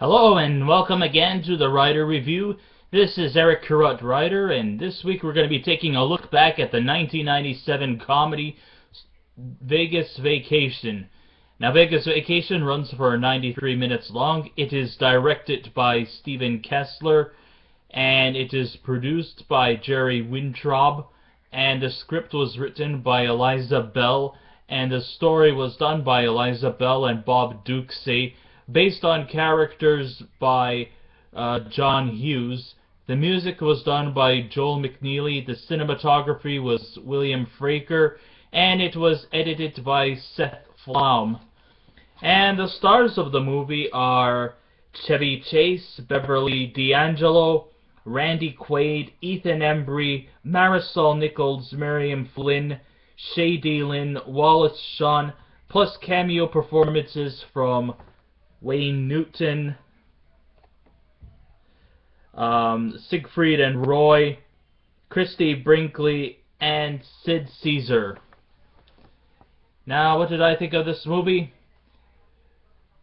Hello and welcome again to the Writer Review. This is Eric Carruth Writer, and this week we're going to be taking a look back at the 1997 comedy Vegas Vacation. Now, Vegas Vacation runs for 93 minutes long. It is directed by Stephen Kessler, and it is produced by Jerry Weintraub, and the script was written by Eliza Bell, and the story was done by Eliza Bell and Bob Duxey, based on characters by John Hughes. The music was done by Joel McNeely, the cinematography was William Fraker, and it was edited by Seth Flaum. And the stars of the movie are Chevy Chase, Beverly D'Angelo, Randy Quaid, Ethan Embry, Marisol Nichols, Miriam Flynn, Shae Dillon, Wallace, Shawn, plus cameo performances from Wayne Newton, Siegfried and Roy, Christie, Brinkley, and Sid Caesar. Now, what did I think of this movie?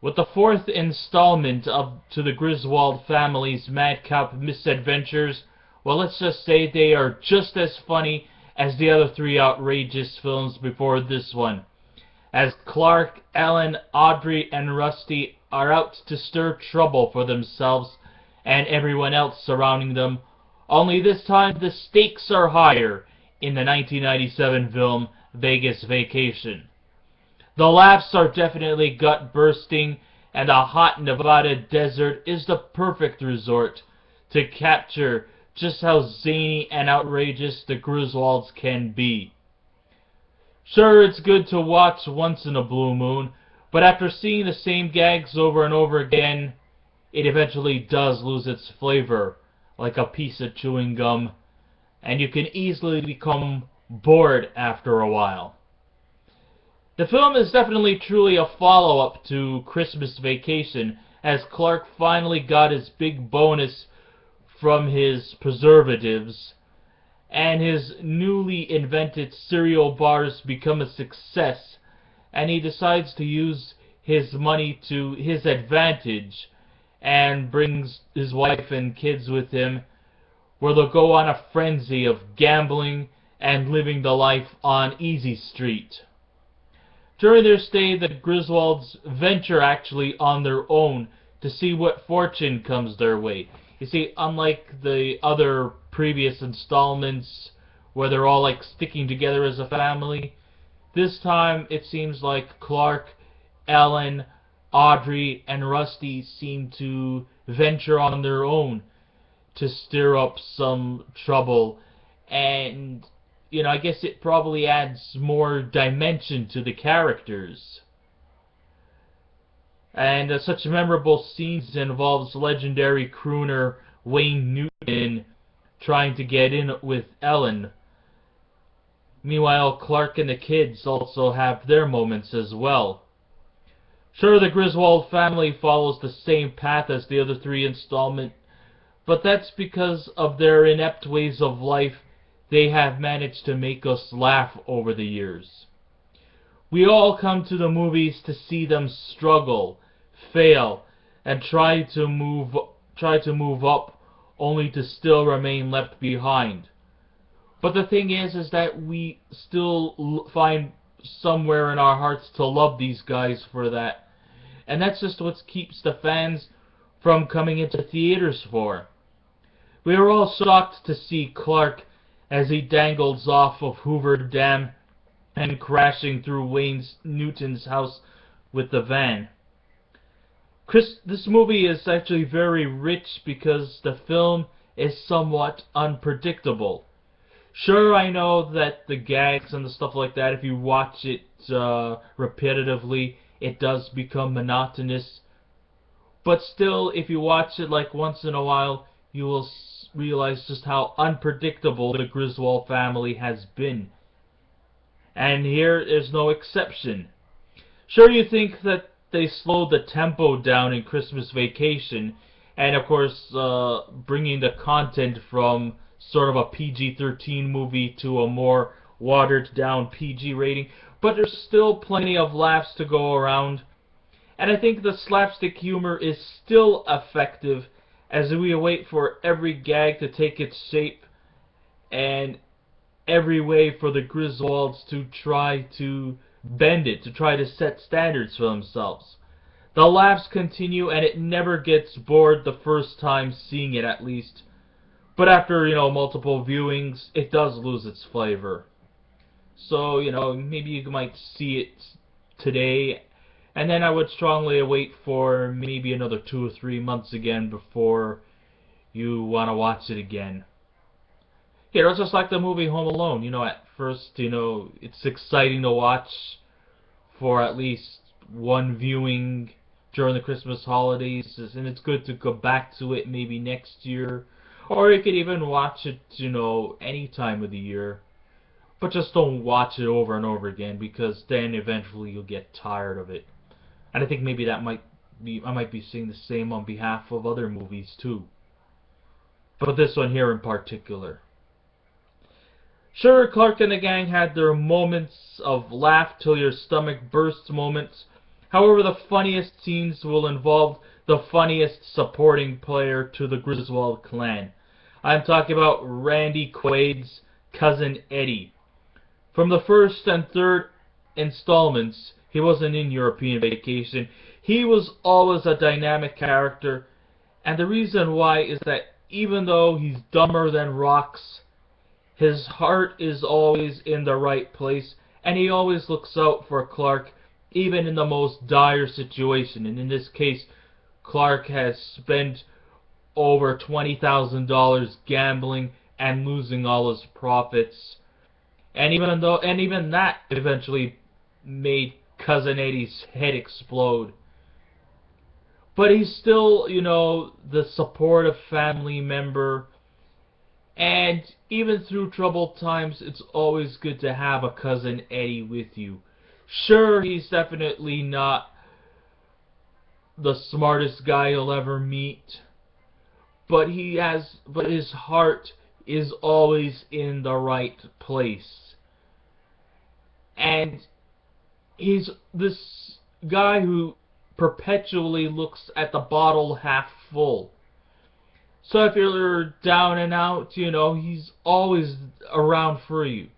With the fourth installment to the Griswold family's madcap misadventures, well, let's just say they are just as funny as the other three outrageous films before this one, as Clark, Ellen, Audrey, and Rusty are out to stir trouble for themselves and everyone else surrounding them, only this time the stakes are higher in the 1997 film Vegas Vacation. The laughs are definitely gut-bursting, and the hot Nevada desert is the perfect resort to capture just how zany and outrageous the Griswolds can be. Sure, it's good to watch once in a blue moon, but after seeing the same gags over and over again, it eventually does lose its flavor, like a piece of chewing gum, and you can easily become bored after a while. The film is definitely truly a follow-up to Christmas Vacation, as Clark finally got his big bonus from his preservatives, and his newly invented cereal bars become a success, and he decides to use his money to his advantage and brings his wife and kids with him, where they'll go on a frenzy of gambling and living the life on Easy Street. During their stay, the Griswolds venture actually on their own to see what fortune comes their way. You see, unlike the other previous installments where they're all like sticking together as a family, this time it seems like Clark, Ellen, Audrey, and Rusty seem to venture on their own to stir up some trouble, and I guess it probably adds more dimension to the characters. And such memorable scenes involves legendary crooner Wayne Newton trying to get in with Ellen. Meanwhile, Clark and the kids also have their moments as well. Sure, the Griswold family follows the same path as the other three installments, but that's because of their inept ways of life. They have managed to make us laugh over the years. We all come to the movies to see them struggle, fail, and try to move up, only to still remain left behind. But the thing is that we still find somewhere in our hearts to love these guys for that. And that's just what keeps the fans from coming into theaters for. We are all shocked to see Clark as he dangles off of Hoover Dam and crashing through Wayne Newton's house with the van. This movie is actually very rich because the film is somewhat unpredictable. Sure, I know that the gags and the stuff like that, if you watch it repetitively, it does become monotonous. But still, if you watch it like once in a while, you will realize just how unpredictable the Griswold family has been. And here is no exception. Sure, you think that they slowed the tempo down in Christmas Vacation, and of course, bringing the content from sort of a PG-13 movie to a more watered-down PG rating, but there's still plenty of laughs to go around. And I think the slapstick humor is still effective as we await for every gag to take its shape and every way for the Griswolds to try to bend it, to try to set standards for themselves. The laughs continue and it never gets bored the first time seeing it, at least. But after, multiple viewings, it does lose its flavor. So, maybe you might see it today, and then I would strongly wait for maybe another 2 or 3 months again before you want to watch it again. It's just like the movie Home Alone. At first, it's exciting to watch for at least one viewing during the Christmas holidays, and it's good to go back to it maybe next year. Or you could even watch it, any time of the year. But just don't watch it over and over again, because then eventually you'll get tired of it. And I think maybe I might be saying the same on behalf of other movies too. But this one here in particular. Sure, Clark and the gang had their moments of laugh till your stomach bursts moments. However, the funniest scenes will involve the funniest supporting player to the Griswold clan. I'm talking about Randy Quaid's cousin Eddie. From the first and third installments, he wasn't in European Vacation. He was always a dynamic character, and the reason why is that even though he's dumber than rocks, his heart is always in the right place, and he always looks out for Clark, even in the most dire situation. And in this case, Clark has spent over $20,000 gambling and losing all his profits. And even that eventually made Cousin Eddie's head explode. But he's still, the supportive family member. And even through troubled times, it's always good to have a Cousin Eddie with you. Sure, he's definitely not the smartest guy you'll ever meet, but his heart is always in the right place. And he's this guy who perpetually looks at the bottle half full. So if you're down and out, he's always around for you.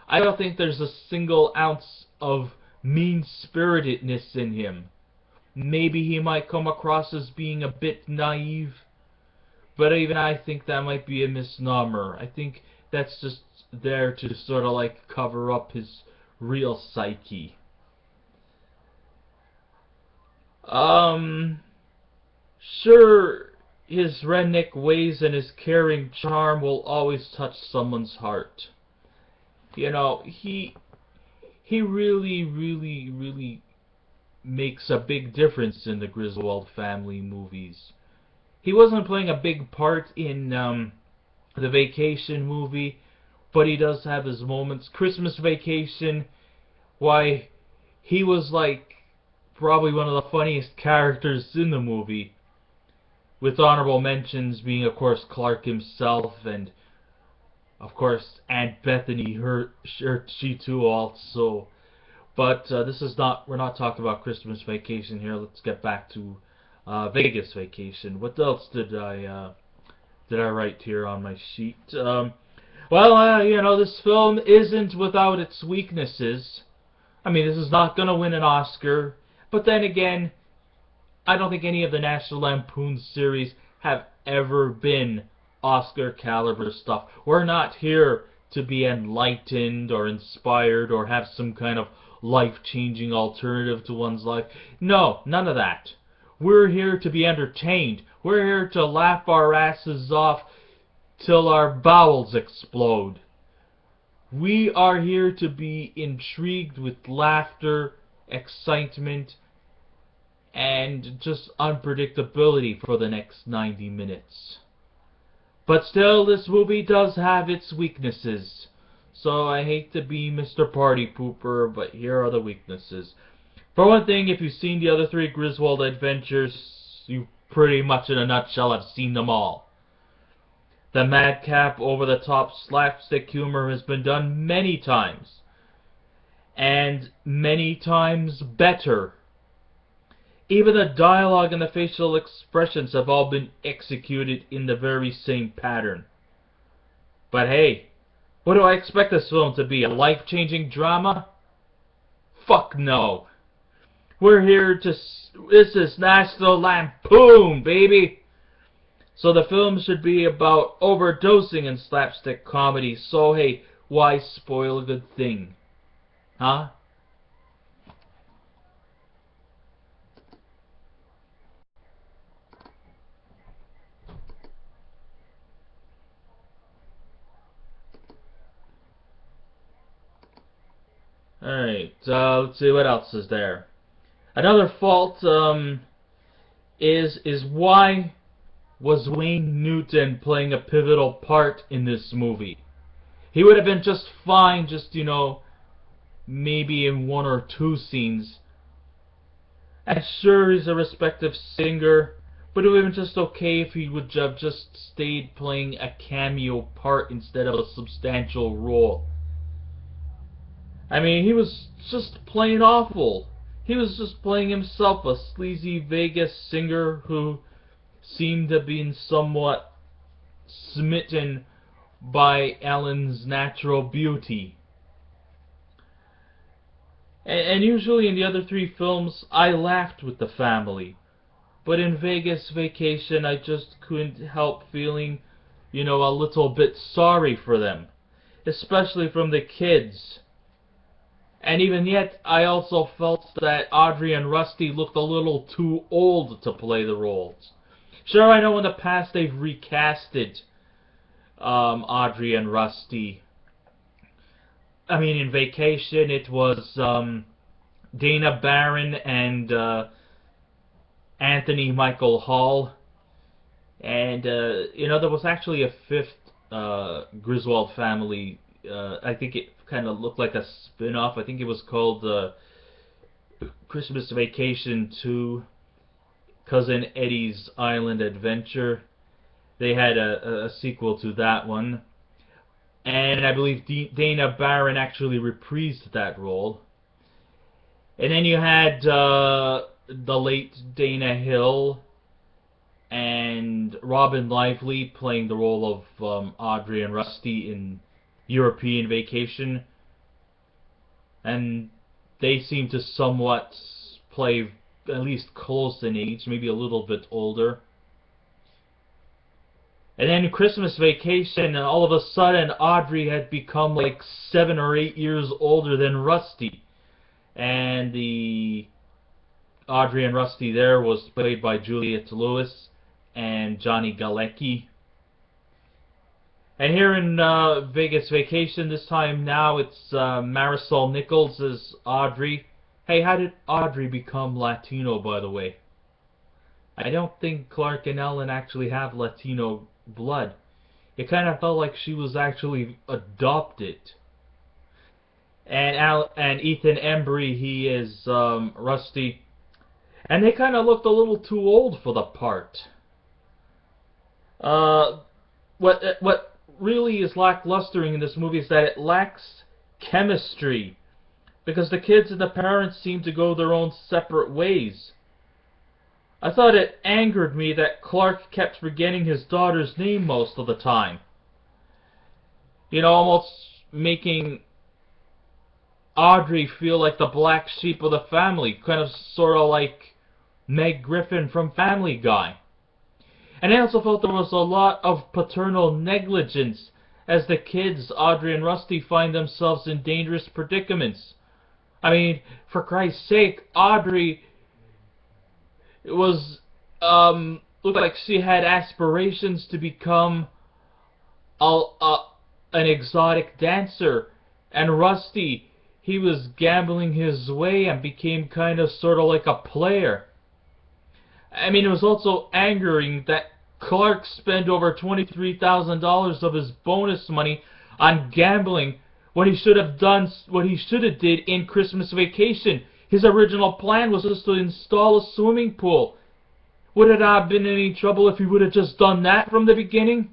I don't think there's a single ounce of mean-spiritedness in him. Maybe he might come across as being a bit naive, but even I think that might be a misnomer. I think that's just there to sort of like cover up his real psyche. Sure, his redneck ways and his caring charm will always touch someone's heart. He really, really, really makes a big difference in the Griswold family movies. He wasn't playing a big part in the Vacation movie, but he does have his moments. Christmas Vacation, why, he was like probably one of the funniest characters in the movie, with honorable mentions being, of course, Clark himself, and of course Aunt Bethany, she too also. But we're not talking about Christmas Vacation here. Let's get back to Vegas Vacation. What else did I write here on my sheet? This film isn't without its weaknesses. I mean, this is not going to win an Oscar, but then again, I don't think any of the National Lampoon series have ever been Oscar caliber stuff. We're not here to be enlightened or inspired or have some kind of life-changing alternative to one's life. No, none of that. We're here to be entertained. We're here to laugh our asses off till our bowels explode. We are here to be intrigued with laughter, excitement, and just unpredictability for the next 90 minutes. But still, this movie does have its weaknesses. So I hate to be Mr. Party Pooper, but here are the weaknesses. For one thing, if you've seen the other 3 Griswold adventures, you pretty much in a nutshell have seen them all. The madcap, over-the-top slapstick humor has been done many times. And many times better. Even the dialogue and the facial expressions have all been executed in the very same pattern. But hey, what do I expect this film to be? A life-changing drama? Fuck no. We're here to... This is National Lampoon, baby! So the film should be about overdosing in slapstick comedy, so hey, why spoil a good thing? Huh? Alright, let's see what else is there. Another fault, is why was Wayne Newton playing a pivotal part in this movie? He would have been just fine, just, you know, maybe in 1 or 2 scenes. And sure, he's a respected singer, but it would have been just okay if he would have just stayed playing a cameo part instead of a substantial role. I mean, he was just plain awful. He was just playing himself, a sleazy Vegas singer who seemed to have been somewhat smitten by Ellen's natural beauty. And usually in the other 3 films, I laughed with the family. But in Vegas Vacation, I just couldn't help feeling, you know, a little bit sorry for them. Especially from the kids. And even yet, I also felt that Audrey and Rusty looked a little too old to play the roles. Sure, I know in the past they've recasted Audrey and Rusty. I mean, in Vacation, it was Dana Barron and Anthony Michael Hall. And, you know, there was actually a 5th Griswold family. I think it kind of looked like a spin-off. I think it was called Christmas Vacation 2, Cousin Eddie's Island Adventure. They had a sequel to that one. And I believe Dana Barron actually reprised that role. And then you had the late Dana Hill and Robin Lively playing the role of Audrey and Rusty in European Vacation. And they seem to somewhat play at least close in age, maybe a little bit older. And then Christmas Vacation, and all of a sudden Audrey had become like 7 or 8 years older than Rusty. And the Audrey and Rusty there was played by Juliette Lewis and Johnny Galecki. And here in Vegas Vacation, this time now it's Marisol Nichols as Audrey. Hey, how did Audrey become Latino, by the way? I don't think Clark and Ellen actually have Latino blood. It kind of felt like she was actually adopted. And Ethan Embry, he is Rusty. And they kind of looked a little too old for the part. What really is lacklustering in this movie is that it lacks chemistry, because the kids and the parents seem to go their own separate ways. I thought it angered me that Clark kept forgetting his daughter's name most of the time. You know, almost making Audrey feel like the black sheep of the family, kind of sort of like Meg Griffin from Family Guy. And I also felt there was a lot of paternal negligence as the kids, Audrey and Rusty, find themselves in dangerous predicaments. I mean, for Christ's sake, Audrey was, looked like she had aspirations to become an exotic dancer. And Rusty, he was gambling his way and became kind of sort of like a player. I mean, it was also angering that Clark spent over $23,000 of his bonus money on gambling when he should have done what he should have did in Christmas Vacation. His original plan was just to install a swimming pool. Would it have been any trouble if he would have just done that from the beginning?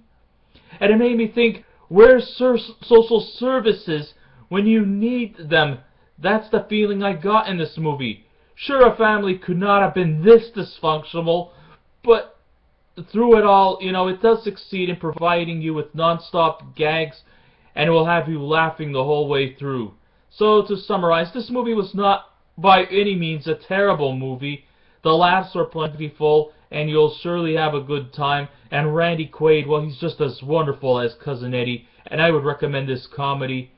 And it made me think, where's social services when you need them? That's the feeling I got in this movie. Sure, a family could not have been this dysfunctional, but through it all, you know, it does succeed in providing you with non-stop gags, and it will have you laughing the whole way through. So, to summarize, this movie was not by any means a terrible movie. The laughs are plentiful, and you'll surely have a good time. And Randy Quaid, well, he's just as wonderful as Cousin Eddie, and I would recommend this comedy,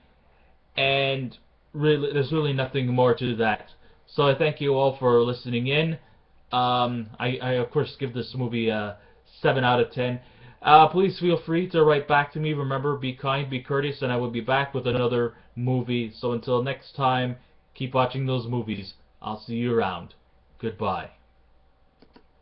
and really, there's really nothing more to that. So I thank you all for listening in. I of course give this movie a 7 out of 10. Please feel free to write back to me. Remember, be kind, be courteous, and I will be back with another movie. So until next time, keep watching those movies. I'll see you around. Goodbye.